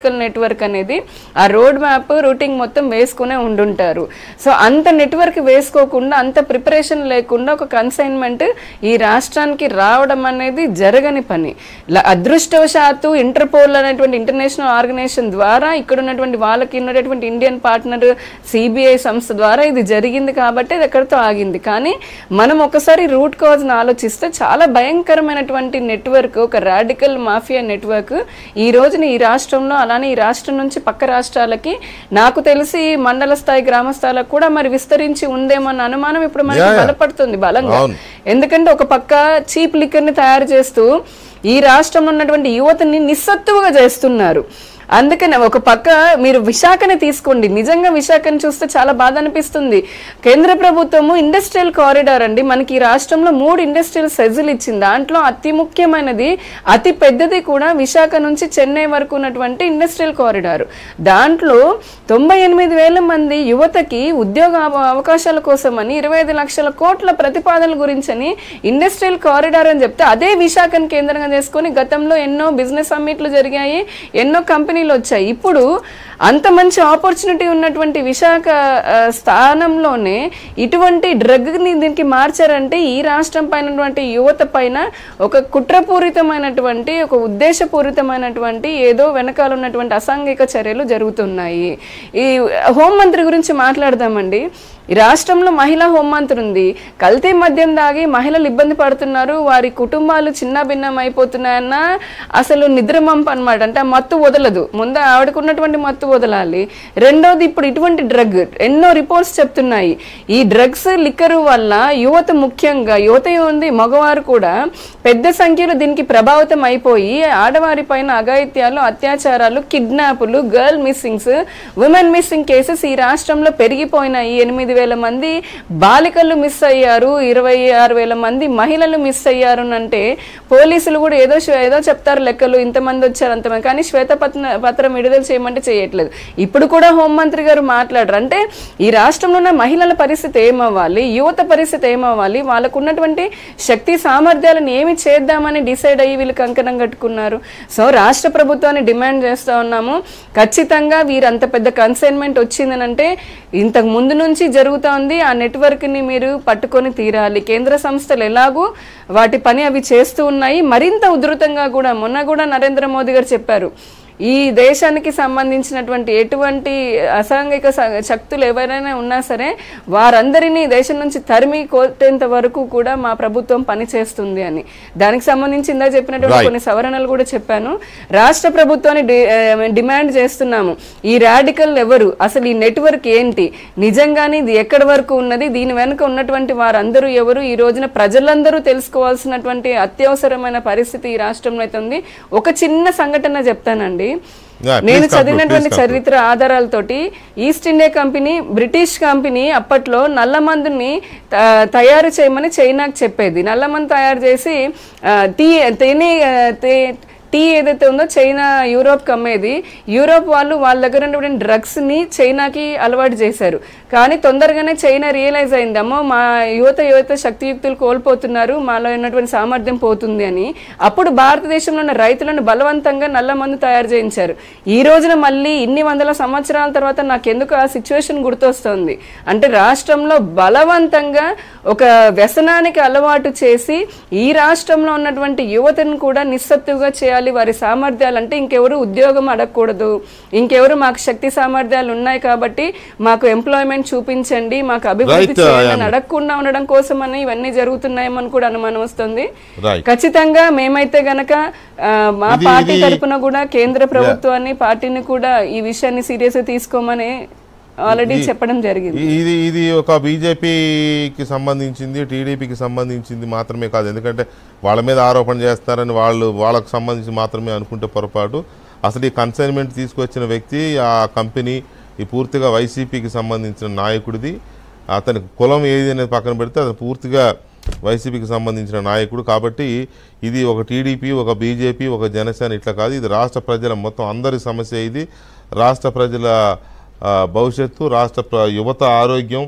Network అనేది ఆ road map routing మొత్తం వేసుకునే ఉండుంటారు. సో అంత నెట్వర్క్ వేసుకోకుండా అంత ప్రిపరేషన్ లేకుండా ఒక కన్సైన్మెంట్ ఈ రాష్ట్రానికి రావడం అనేది జరగని పని. అదృష్టవశాత్తు ఇంటర్పోల్ అనేటువంటి ఇంటర్నేషనల్ ఆర్గనైజేషన్ ద్వారా ఇక్కడ ఉన్నటువంటి వాళ్ళకి ఉన్నటువంటి ఇండియన్ పార్ట్నర్ సిబిఐ సంస్థ ద్వారా ఇది జరిగింది కాబట్టి అది ఎక్కడితో ఆగింది. కానీ మనం ఒకసారి రూట్ కాజ్ని ఆలోచిస్తే చాలా భయంకరమైనటువంటి నెట్వర్క్, ఒక రాడికల్ మాఫియా నెట్వర్క్ ఈ రోజున ఈ రాష్ట్రంలో, అలానే ఈ రాష్ట్రం నుంచి పక్క రాష్ట్రాలకి నాకు తెలిసి మండల స్థాయి గ్రామ స్థాయిలకు కూడా మరి విస్తరించి ఉందేమో అన్న అనుమానం ఇప్పుడు మనకి బలపడుతుంది బలంగా. ఎందుకంటే ఒక పక్క చీప్ లిక్కర్ ని తయారు చేస్తూ ఈ రాష్ట్రంలో ఉన్నటువంటి యువతని నిస్సత్తువుగా చేస్తున్నారు. అందుకనే ఒక పక్క మీరు విశాఖని తీసుకోండి, నిజంగా విశాఖని చూస్తే చాలా బాధ అనిపిస్తుంది. కేంద్ర ప్రభుత్వము ఇండస్ట్రియల్ కారిడార్ అండి మనకి ఈ రాష్ట్రంలో 3 ఇండస్ట్రియల్ సెజ్లు ఇచ్చింది. దాంట్లో అతి ముఖ్యమైనది, అతి పెద్దది కూడా విశాఖ నుంచి చెన్నై వరకు ఉన్నటువంటి ఇండస్ట్రియల్ కారిడార్. దాంట్లో 98,000 మంది యువతకి ఉద్యోగ అవకాశాల కోసమని 25 లక్షల కోట్ల ప్రతిపాదనల గురించని ఇండస్ట్రియల్ కారిడార్ అని చెప్తే అదే విశాఖను కేంద్రంగా చేసుకొని గతంలో ఎన్నో బిజినెస్ సమ్మిట్లు జరిగాయి, ఎన్నో కంపెనీలు వచ్చాయి. ఇప్పుడు అంత మంచి ఆపర్చునిటీ ఉన్నటువంటి విశాఖ స్థానంలోనే ఇటువంటి డ్రగ్ ని దీనికి మార్చారంటే ఈ రాష్ట్రం పైన యువత పైన ఒక కుట్రపూరితమైనటువంటి, ఒక ఉద్దేశపూరితమైనటువంటి ఏదో వెనకాల ఉన్నటువంటి అసాంఘిక చర్యలు జరుగుతున్నాయి. ఈ హోంమంత్రి గురించి మాట్లాడదామండి. ఈ రాష్ట్రంలో మహిళా హోంమంత్రి ఉంది. కల్తీ మద్యం దాగి మహిళలు ఇబ్బంది పడుతున్నారు, వారి కుటుంబాలు చిన్న భిన్నం అయిపోతున్నాయన్న అసలు నిద్రమంప అనమాట. అంటే ఆ మత్తు వదలదు, ముందు ఆవిడకున్నటువంటి మత్తు వదలాలి. రెండోది ఇప్పుడు ఇటువంటి డ్రగ్ ఎన్నో రిపోర్ట్స్ చెప్తున్నాయి. ఈ డ్రగ్స్ లిక్కర్ వల్ల యువత, ముఖ్యంగా యువత ఉంది, మగవారు కూడా పెద్ద సంఖ్యలో దీనికి ప్రభావితం అయిపోయి ఆడవారి పైన అఘాయిత్యాలు, అత్యాచారాలు, కిడ్నాపులు, girl missings, women missing cases ఈ రాష్ట్రంలో పెరిగిపోయినాయి. 8,000 మంది బాలికలు మిస్ అయ్యారు, 26,000 మంది మహిళలు మిస్ అయ్యారు అంటే పోలీసులు కూడా ఏదో చెప్తారు లెక్కలు, ఇంతమంది వచ్చారు అంతమంది, కానీ శ్వేతపత్రం విడుదల చేయమంటే చేయట్లేదు. ఇప్పుడు కూడా హోంమంత్రి గారు మాట్లాడరు. అంటే ఈ రాష్ట్రంలో ఉన్న మహిళల పరిస్థితి ఏమవ్వాలి, యువత పరిస్థితి ఏమవ్వాలి, వాళ్ళకు ఉన్నటువంటి శక్తి సామర్థ్యాలను ఏమి చేద్దామని డిసైడ్ అయ్యి వీళ్ళు కంకణం కట్టుకున్నారు. సో రాష్ట్ర ప్రభుత్వాన్ని డిమాండ్ చేస్తూ ఉన్నాము, ఖచ్చితంగా వీరు అంత పెద్ద కన్సైన్మెంట్ వచ్చిందని అంటే ఇంతకు ముందు నుంచి జరుగుతూ ఉంది. ఆ నెట్వర్క్ ని మీరు పట్టుకొని తీరాలి. కేంద్ర సంస్థలు ఎలాగూ వాటి పని అవి చేస్తూ ఉన్నాయి. మరింత ఉధృతంగా కూడా మొన్న కూడా నరేంద్ర మోదీ గారు చెప్పారు, ఈ దేశానికి సంబంధించినటువంటి ఎటువంటి అసాంఘిక శక్తులు ఎవరైనా ఉన్నా సరే వారందరినీ దేశం నుంచి తరిమి కొట్టేంత వరకు కూడా మా ప్రభుత్వం పనిచేస్తుంది అని. దానికి సంబంధించి ఇందా చెప్పినటువంటి కొన్ని సవరణలు కూడా చెప్పాను. రాష్ట్ర ప్రభుత్వాన్ని డిమాండ్ చేస్తున్నాము, ఈ రాడికల్ ఎవరు, అసలు ఈ నెట్వర్క్ ఏంటి, నిజంగానే ఇది ఎక్కడి వరకు ఉన్నది, దీని వెనుక ఉన్నటువంటి వారందరూ ఎవరు, ఈ రోజున ప్రజలందరూ తెలుసుకోవాల్సినటువంటి అత్యవసరమైన పరిస్థితి ఈ రాష్ట్రంలో అయితే ఉంది. ఒక చిన్న సంఘటన చెప్తానండి. నేను చదివినటువంటి చరిత్ర ఆధారాలతోటి east India company, British company అప్పట్లో నల్లమందుని తయారు చేయమని చైనాకు చెప్పేది. నల్లమందు తయారు చేసి టీ ఏదైతే ఉందో చైనా యూరోప్కి అమ్మేది. యూరోప్ వాళ్ళు వాళ్ళ దగ్గర ఉన్నటువంటి డ్రగ్స్ని చైనాకి అలవాటు చేశారు. కానీ తొందరగానే చైనా రియలైజ్ అయింది, అమ్మో మా యువత శక్తియుక్తులు కోల్పోతున్నారు, మాలో ఉన్నటువంటి సామర్థ్యం పోతుంది అని. అప్పుడు భారతదేశంలో ఉన్న రైతులను బలవంతంగా నల్ల మందు తయారు చేయించారు. ఈ రోజున మళ్ళీ ఇన్ని వందల సంవత్సరాల తర్వాత నాకెందుకు ఆ సిచ్యువేషన్ గుర్తొస్తుంది అంటే రాష్ట్రంలో బలవంతంగా ఒక వ్యసనానికి అలవాటు చేసి ఈ రాష్ట్రంలో ఉన్నటువంటి యువతను కూడా నిస్సత్తుగా చేయాలి. వారి సామర్థ్యాలు అంటే ఇంకెవరు ఉద్యోగం అడగకూడదు, ఇంకెవరు మాకు శక్తి సామర్థ్యాలు ఉన్నాయి కాబట్టి మాకు ఎంప్లాయ్మెంట్ చూపించండి, మాకు అభివృద్ధి చేయాలని అడగకుండా ఉండడం కోసం అని ఇవన్నీ జరుగుతున్నాయేమని కూడా అనుమానం వస్తుంది. ఖచ్చితంగా మేమైతే గనక మా పార్టీ తరఫున కూడా కేంద్ర ప్రభుత్వాన్ని, పార్టీని కూడా ఈ విషయాన్ని సీరియస్ గా తీసుకోమని ఆల్రెడీ చెప్పడం జరిగింది. ఇది ఒక బీజేపీకి సంబంధించింది, టీడీపీకి సంబంధించింది మాత్రమే కాదు. ఎందుకంటే వాళ్ళ మీద ఆరోపణ చేస్తారని వాళ్ళకు సంబంధించి మాత్రమే అనుకుంటే పొరపాటు. అసలు ఈ కన్సైన్మెంట్ తీసుకొచ్చిన వ్యక్తి, ఆ కంపెనీ ఈ పూర్తిగా వైసీపీకి సంబంధించిన నాయకుడిది. అతని కులం ఏది అనేది పక్కన పెడితే అతను పూర్తిగా వైసీపీకి సంబంధించిన నాయకుడు. కాబట్టి ఇది ఒక టీడీపీ, ఒక బీజేపీ, ఒక జనసేన ఇట్లా కాదు, ఇది రాష్ట్ర ప్రజల మొత్తం అందరి సమస్య. ఇది రాష్ట్ర ప్రజల భవిష్యత్తు, రాష్ట్ర యువత ఆరోగ్యం,